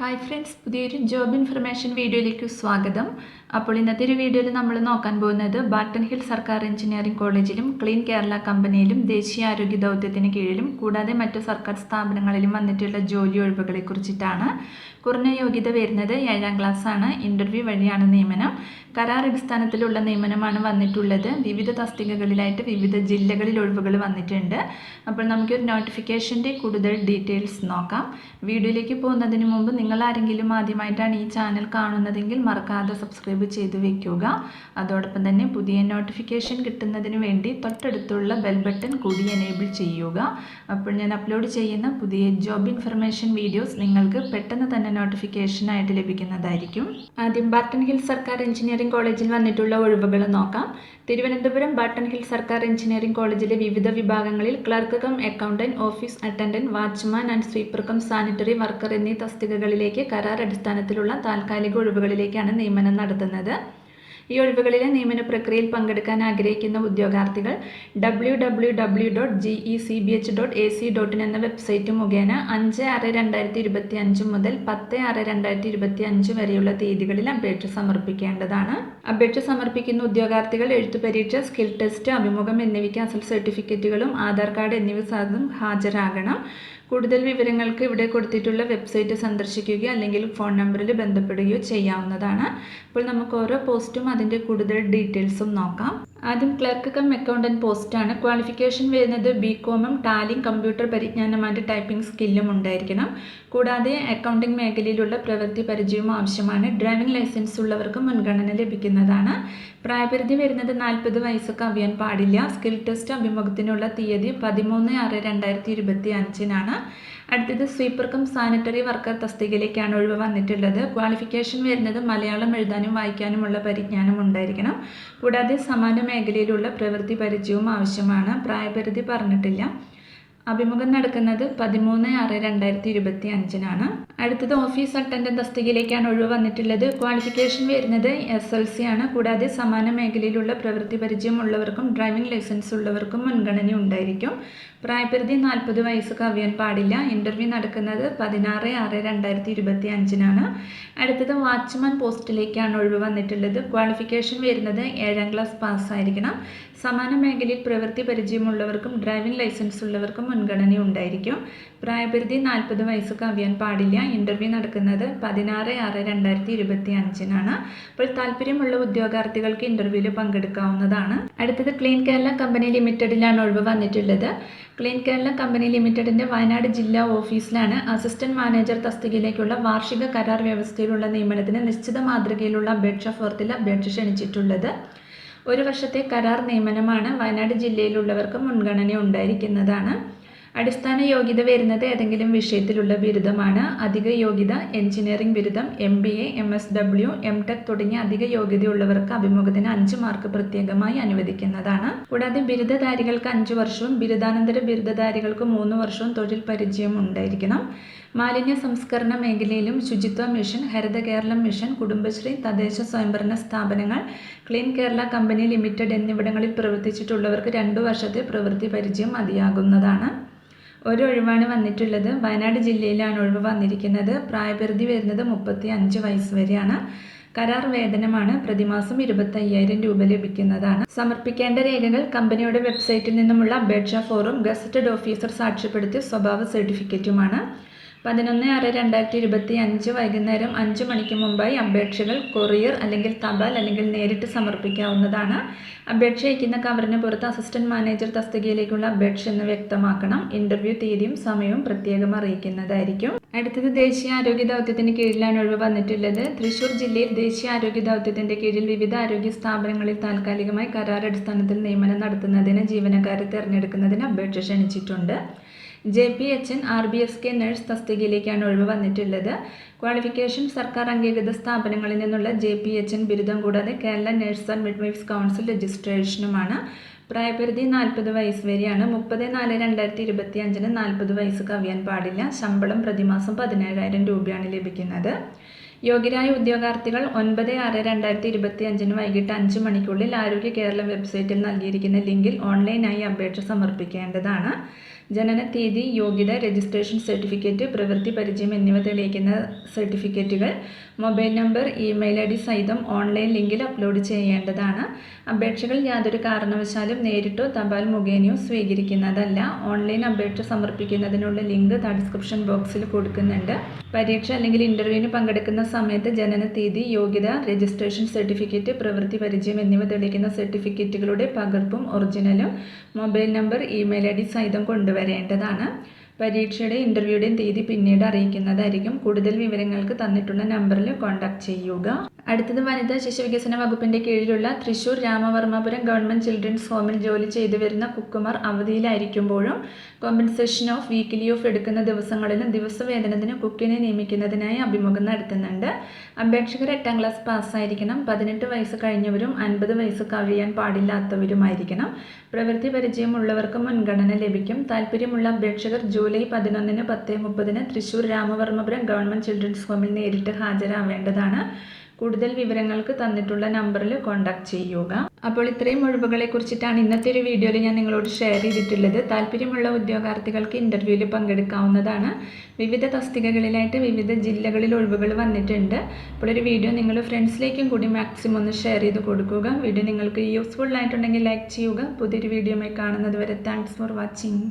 Hi friends, പുതിയൊരു job information വീഡിയോയിലേക്ക് സ്വാഗതം. അപ്പോൾ ഇന്നത്തെ ഒരു വീഡിയോയിൽ നമ്മൾ നോക്കാൻ പോകുന്നത് ബാട്ടൺ ഹിൽ സർക്കാർ എഞ്ചിനീയറിംഗ് കോളേജിലും ക്ലീൻ കേരള കമ്പനിയിലും ദേശീയ ആരോഗ്യ ദൗത്യത്തിന് കീഴിലും കൂടാതെ മറ്റു സർക്കാർ സ്ഥാപനങ്ങളിലും വന്നിട്ടുള്ള ജോലി ഒഴിവുകളെ കുറിച്ചിട്ടാണ്. കുറഞ്ഞ യോഗ്യത വരുന്നത് 7ാം ക്ലാസ് ആണ്. ഇൻ്റർവ്യൂ വഴിയാണ് നിയമനം. കരാർ അടിസ്ഥാനത്തിലുള്ള നിയമനമാണ് വന്നിട്ടുള്ളത്. വിവിധ തസ്തികകളിലായിട്ട് വിവിധ ജില്ലകളിൽ ഒഴിവുകൾ വന്നിട്ടുണ്ട്. അപ്പോൾ നമുക്കൊരു നോട്ടിഫിക്കേഷൻ്റെ കൂടുതൽ ഡീറ്റെയിൽസ് നോക്കാം. വീഡിയോയിലേക്ക് പോകുന്നതിന് മുമ്പ് നിങ്ങൾ ആരെങ്കിലും ആദ്യമായിട്ടാണ് ഈ ചാനൽ കാണുന്നതെങ്കിൽ മറക്കാതെ സബ്സ്ക്രൈബ് ചെയ്ത് വെക്കുക. അതോടൊപ്പം തന്നെ പുതിയ നോട്ടിഫിക്കേഷൻ കിട്ടുന്നതിന് വേണ്ടി തൊട്ടടുത്തുള്ള ബെൽ ബട്ടൺ കൂടി എനേബിൾ ചെയ്യുക. അപ്പോൾ ഞാൻ അപ്ലോഡ് ചെയ്യുന്ന പുതിയ ജോബ് ഇൻഫർമേഷൻ വീഡിയോസ് നിങ്ങൾക്ക് പെട്ടെന്ന് തന്നെ നോട്ടിഫിക്കേഷനായിട്ട് ലഭിക്കുന്നതായിരിക്കും. ആദ്യം ബാട്ടൺ ഹിൽ സർക്കാർ എഞ്ചിനീയറിംഗ് കോളേജിൽ വന്നിട്ടുള്ള ഒഴിവുകൾ നോക്കാം. തിരുവനന്തപുരം ബാട്ടൺ ഹിൽ സർക്കാർ എഞ്ചിനീയറിംഗ് കോളേജിലെ വിവിധ വിഭാഗങ്ങളിൽ clerk cum accountant, office attendant, watchman and sweeper come sanitary worker എന്നീ തസ്തികകളിലേക്ക് കരാർ അടിസ്ഥാനത്തിലുള്ള താൽക്കാലിക ഒഴിവുകളിലേക്കാണ് നിയമനം നടത്തുന്നത്. ഈ ഒഴിവുകളിലെ നിയമന പ്രക്രിയയിൽ പങ്കെടുക്കാൻ ആഗ്രഹിക്കുന്ന ഉദ്യോഗാർത്ഥികൾ www.gecbh.ac.in എന്ന വെബ്സൈറ്റ് മുഖേന 5/6/2025 മുതൽ 10/6/2025 വരെയുള്ള തീയതികളിൽ അപേക്ഷ സമർപ്പിക്കേണ്ടതാണ്. അപേക്ഷ സമർപ്പിക്കുന്ന ഉദ്യോഗാർത്ഥികൾ എഴുത്തുപരീക്ഷ, സ്കിൽ ടെസ്റ്റ്, അഭിമുഖം എന്നിവയ്ക്ക് അസൽ സർട്ടിഫിക്കറ്റുകളും ആധാർ കാർഡ് എന്നിവ സഹിതം ഹാജരാകണം. കൂടുതൽ വിവരങ്ങൾക്ക് ഇവിടെ കൊടുത്തിട്ടുള്ള വെബ്സൈറ്റ് സന്ദർശിക്കുകയോ അല്ലെങ്കിൽ ഫോൺ നമ്പറിൽ ബന്ധപ്പെടുകയോ ചെയ്യാവുന്നതാണ്. അപ്പോൾ നമുക്ക് ഓരോ പോസ്റ്റും അതിൻ്റെ കൂടുതൽ ഡീറ്റെയിൽസും നോക്കാം. ആദ്യം ക്ലർക്ക് കം അക്കൗണ്ടന്റ് പോസ്റ്റാണ്. ക്വാളിഫിക്കേഷൻ വരുന്നത് ബികോമും ടാലിയും കമ്പ്യൂട്ടർ പരിജ്ഞാനം ആൻഡ് ടൈപ്പിംഗ് സ്കില്ലും ഉണ്ടായിരിക്കണം. കൂടാതെ അക്കൗണ്ടിംഗ് മേഖലയിലുള്ള പ്രവൃത്തി പരിചയവും ആവശ്യമാണ്. ഡ്രൈവിംഗ് ലൈസൻസ് ഉള്ളവർക്ക് മുൻഗണന ലഭിക്കുന്നതാണ്. പ്രായപരിധി വരുന്നത് 40 വയസ്സ് കവിയാൻ പാടില്ല. സ്കിൽ ടെസ്റ്റ് അഭിമുഖത്തിനുള്ള തീയതി 13/6/2025 അടുത്തത് സ്വീപ്പർ കം സാനിറ്ററി വർക്കർ തസ്തികയിലേക്കാണ് ഒഴിവ് വന്നിട്ടുള്ളത്. ക്വാളിഫിക്കേഷൻ വരുന്നത് മലയാളം എഴുതാനും വായിക്കാനുമുള്ള പരിജ്ഞാനം ഉണ്ടായിരിക്കണം. കൂടാതെ സമാന മേഖലയിലുള്ള പ്രവൃത്തി പരിചയവും ആവശ്യമാണ്. പ്രായപരിധി പറഞ്ഞിട്ടില്ല. അഭിമുഖം നടക്കുന്നത് 13/6/2025 അടുത്തത് ഓഫീസ് അറ്റൻഡന്റ് തസ്തികയിലേക്കാണ് ഒഴിവ് വന്നിട്ടുള്ളത്. ക്വാളിഫിക്കേഷൻ വരുന്നത് SLC ആണ്. കൂടാതെ സമാന മേഖലയിലുള്ള പ്രവൃത്തി പരിചയം ഉള്ളവർക്കും ഡ്രൈവിംഗ് ലൈസൻസ് ഉള്ളവർക്കും മുൻഗണന ഉണ്ടായിരിക്കും. പ്രായപരിധി 40 വയസ്സ് കവിയാൻ പാടില്ല. ഇൻ്റർവ്യൂ നടക്കുന്നത് 16/6/2025 അടുത്തത് വാച്ച്മാൻ പോസ്റ്റിലേക്കാണ് ഒഴിവ് വന്നിട്ടുള്ളത്. ക്വാളിഫിക്കേഷൻ വരുന്നത് 7ാം ക്ലാസ് പാസ്സായിരിക്കണം. സമാന മേഖലയിൽ പ്രവൃത്തി പരിചയമുള്ളവർക്കും ഡ്രൈവിംഗ് ലൈസൻസ് ഉള്ളവർക്കും മുൻഗണന ഉണ്ടായിരിക്കും. പ്രായപരിധി 40 വയസ്സ് കവിയാൻ പാടില്ല. ഇൻ്റർവ്യൂ നടക്കുന്നത് 16/6/2025 അപ്പോൾ താല്പര്യമുള്ള ഉദ്യോഗാർത്ഥികൾക്ക് ഇൻ്റർവ്യൂവിൽ പങ്കെടുക്കാവുന്നതാണ്. അടുത്തത് ക്ലീൻ കേരള കമ്പനി ലിമിറ്റഡിലാണ് ഒഴിവ് വന്നിട്ടുള്ളത്. ക്ലീൻ കേരള കമ്പനി ലിമിറ്റഡിൻ്റെ വയനാട് ജില്ലാ ഓഫീസിലാണ് അസിസ്റ്റന്റ് മാനേജർ തസ്തികയിലേക്കുള്ള വാർഷിക കരാർ വ്യവസ്ഥയിലുള്ള നിയമനത്തിന് നിശ്ചിത മാതൃകയിലുള്ള അപേക്ഷ ഫോർത്തിൽ അപേക്ഷ ക്ഷണിച്ചിട്ടുള്ളത്. 1 വർഷത്തെ കരാർ നിയമനമാണ്. വയനാട് ജില്ലയിലുള്ളവർക്ക് മുൻഗണന ഉണ്ടായിരിക്കുന്നതാണ്. അടിസ്ഥാന യോഗ്യത വരുന്നത് ഏതെങ്കിലും വിഷയത്തിലുള്ള ബിരുദമാണ്. അധിക യോഗ്യത എഞ്ചിനീയറിംഗ് ബിരുദം, MBA, MSW, MTech തുടങ്ങിയ അധിക യോഗ്യതയുള്ളവർക്ക് അഭിമുഖത്തിന് 5 മാർക്ക് പ്രത്യേകമായി അനുവദിക്കുന്നതാണ്. കൂടാതെ ബിരുദധാരികൾക്ക് 5 വർഷവും ബിരുദാനന്തര ബിരുദധാരികൾക്ക് 3 വർഷവും തൊഴിൽ പരിചയം ഉണ്ടായിരിക്കണം. മാലിന്യ സംസ്കരണ മേഖലയിലും ശുചിത്വ മിഷൻ, ഹരിത കേരളം മിഷൻ, കുടുംബശ്രീ, തദ്ദേശ സ്വയംഭരണ സ്ഥാപനങ്ങൾ, ക്ലീൻ കേരള കമ്പനി ലിമിറ്റഡ് എന്നിവിടങ്ങളിൽ പ്രവർത്തിച്ചിട്ടുള്ളവർക്ക് 2 വർഷത്തെ പ്രവൃത്തി പരിചയം മതിയാകുന്നതാണ്. ഒരു ഒഴിവാണ് വന്നിട്ടുള്ളത്. വയനാട് ജില്ലയിലാണ് ഒഴിവ് വന്നിരിക്കുന്നത്. പ്രായപരിധി വരുന്നത് 35 വയസ്സ് വരെയാണ്. കരാർ വേതനമാണ്. പ്രതിമാസം 25,000 രൂപ ലഭിക്കുന്നതാണ്. സമർപ്പിക്കേണ്ട രേഖകൾ കമ്പനിയുടെ വെബ്സൈറ്റിൽ നിന്നുമുള്ള അപേക്ഷാ ഫോറും ഗസറ്റഡ് ഓഫീസർ സാക്ഷ്യപ്പെടുത്തിയ സ്വഭാവ സർട്ടിഫിക്കറ്റുമാണ്. 11/6/2025 വൈകുന്നേരം 5 മണിക്ക് മുമ്പായി അപേക്ഷകൾ കൊറിയർ അല്ലെങ്കിൽ തപാൽ അല്ലെങ്കിൽ നേരിട്ട് സമർപ്പിക്കാവുന്നതാണ്. അപേക്ഷ അയക്കുന്ന കവറിന് പുറത്ത് അസിസ്റ്റന്റ് മാനേജർ തസ്തികയിലേക്കുള്ള അപേക്ഷ എന്ന് വ്യക്തമാക്കണം. ഇൻ്റർവ്യൂ തീയതിയും സമയവും പ്രത്യേകം അറിയിക്കുന്നതായിരിക്കും. അടുത്തത് ദേശീയ ആരോഗ്യ ദൗത്യത്തിന് കീഴിലാണ് ഒഴിവ് വന്നിട്ടുള്ളത്. തൃശ്ശൂർ ജില്ലയിൽ ദേശീയ ആരോഗ്യ ദൗത്യത്തിൻ്റെ കീഴിൽ വിവിധ ആരോഗ്യ സ്ഥാപനങ്ങളിൽ താൽക്കാലികമായി കരാർ അടിസ്ഥാനത്തിൽ നിയമനം നടത്തുന്നതിന് ജീവനക്കാരെ തിരഞ്ഞെടുക്കുന്നതിന് അപേക്ഷ ക്ഷണിച്ചിട്ടുണ്ട്. JPHN RBSK നഴ്സ് തസ്തികയിലേക്കാണ് ഒഴിവ് വന്നിട്ടുള്ളത്. ക്വാളിഫിക്കേഷൻ സർക്കാർ അംഗീകൃത സ്ഥാപനങ്ങളിൽ നിന്നുള്ള JPHN ബിരുദം കൂടാതെ Kerala nurse and midwives council രജിസ്ട്രേഷനുമാണ്. പ്രായപരിധി 40 വയസ്സ് വരെയാണ്. 30/4/2025 40 വയസ്സ് കവിയാൻ പാടില്ല. ശമ്പളം പ്രതിമാസം 17,000 രൂപയാണ് ലഭിക്കുന്നത്. യോഗ്യരായ ഉദ്യോഗാർത്ഥികൾ 9/6/2025 വൈകിട്ട് 5 മണിക്കുള്ളിൽ ആരോഗ്യ കേരളം വെബ്സൈറ്റിൽ നൽകിയിരിക്കുന്ന ലിങ്കിൽ ഓൺലൈനായി അപേക്ഷ സമർപ്പിക്കേണ്ടതാണ്. ജനന തീയതി, യോഗ്യത, രജിസ്ട്രേഷൻ സർട്ടിഫിക്കറ്റ്, പ്രവൃത്തി പരിചയം എന്നിവ തെളിയിക്കുന്ന സർട്ടിഫിക്കറ്റുകൾ mobile number, email I D സഹിതം ഓൺലൈൻ ലിങ്കിൽ അപ്ലോഡ് ചെയ്യേണ്ടതാണ്. അപേക്ഷകൾ യാതൊരു കാരണവശാലും നേരിട്ടോ തപാൽ മുഖേനയോ സ്വീകരിക്കുന്നതല്ല. ഓൺലൈൻ അപേക്ഷ സമർപ്പിക്കുന്നതിനുള്ള ലിങ്ക് ഡിസ്ക്രിപ്ഷൻ ബോക്സിൽ കൊടുക്കുന്നുണ്ട്. പരീക്ഷ അല്ലെങ്കിൽ ഇൻ്റർവ്യൂവിന് പങ്കെടുക്കുന്ന സമയത്ത് ജനന തീയതി, യോഗ്യത, രജിസ്ട്രേഷൻ സർട്ടിഫിക്കറ്റ്, പ്രവൃത്തി പരിചയം എന്നിവ തെളിയിക്കുന്ന സർട്ടിഫിക്കറ്റുകളുടെ പകർപ്പും ഒറിജിനലും mobile number, email I D സഹിതം കൊണ്ടുവരേണ്ടതാണ്. പരീക്ഷയുടെ ഇൻ്റർവ്യൂയുടെയും തീയതി പിന്നീട് അറിയിക്കുന്നതായിരിക്കും. കൂടുതൽ വിവരങ്ങൾക്ക് തന്നിട്ടുള്ള നമ്പറിൽ കോൺടാക്ട് ചെയ്യുക. അടുത്തത് വനിതാ ശിശുവികസന വകുപ്പിൻ്റെ കീഴിലുള്ള തൃശ്ശൂർ രാമവർമ്മപുരം ഗവൺമെൻറ് ചിൽഡ്രൻസ് ഹോമിൽ ജോലി ചെയ്തു വരുന്ന കുക്കുമാർ അവധിയിലായിരിക്കുമ്പോഴും കോമ്പൻസേഷൻ ഓഫ് വീക്കിലി ഓഫ് എടുക്കുന്ന ദിവസങ്ങളിലും ദിവസവേതനത്തിന് കുക്കിനെ നിയമിക്കുന്നതിനായി അഭിമുഖം നടത്തുന്നുണ്ട്. അപേക്ഷകർ 8ാം ക്ലാസ് പാസ്സായിരിക്കണം. 18 വയസ്സ് കഴിഞ്ഞവരും 50 വയസ്സ് കഴിയാൻ പാടില്ലാത്തവരുമായിരിക്കണം. പ്രവൃത്തി പരിചയമുള്ളവർക്ക് മുൻഗണന ലഭിക്കും. താല്പര്യമുള്ള അപേക്ഷകർ ജൂലൈ 11-ന് 10:30-ന് തൃശ്ശൂർ രാമവർമ്മപുരം ഗവൺമെൻറ് ചിൽഡ്രൻസ് ഹോമിൽ നേരിട്ട് ഹാജരാവേണ്ടതാണ്. കൂടുതൽ വിവരങ്ങൾക്ക് തന്നിട്ടുള്ള നമ്പറിൽ കോൺടാക്ട് ചെയ്യുക. അപ്പോൾ ഇത്രയും ഒഴിവുകളെ കുറിച്ചിട്ടാണ് ഇന്നത്തെ ഒരു വീഡിയോയിൽ ഞാൻ നിങ്ങളോട് ഷെയർ ചെയ്തിട്ടുള്ളത്. താല്പര്യമുള്ള ഉദ്യോഗാർത്ഥികൾക്ക് ഇൻ്റർവ്യൂവിൽ പങ്കെടുക്കാവുന്നതാണ്. വിവിധ തസ്തികകളിലായിട്ട് വിവിധ ജില്ലകളിൽ ഒഴിവുകൾ വന്നിട്ടുണ്ട്. അപ്പോൾ ഒരു വീഡിയോ നിങ്ങൾ ഫ്രണ്ട്സിലേക്കും കൂടി മാക്സിമം ഒന്ന് ഷെയർ ചെയ്ത് കൊടുക്കുക. വീഡിയോ നിങ്ങൾക്ക് യൂസ്ഫുൾ ആയിട്ടുണ്ടെങ്കിൽ ലൈക്ക് ചെയ്യുക. പുതിയൊരു വീഡിയോയുമായി കാണുന്നത് വരെ താങ്ക്സ് ഫോർ വാച്ചിങ്.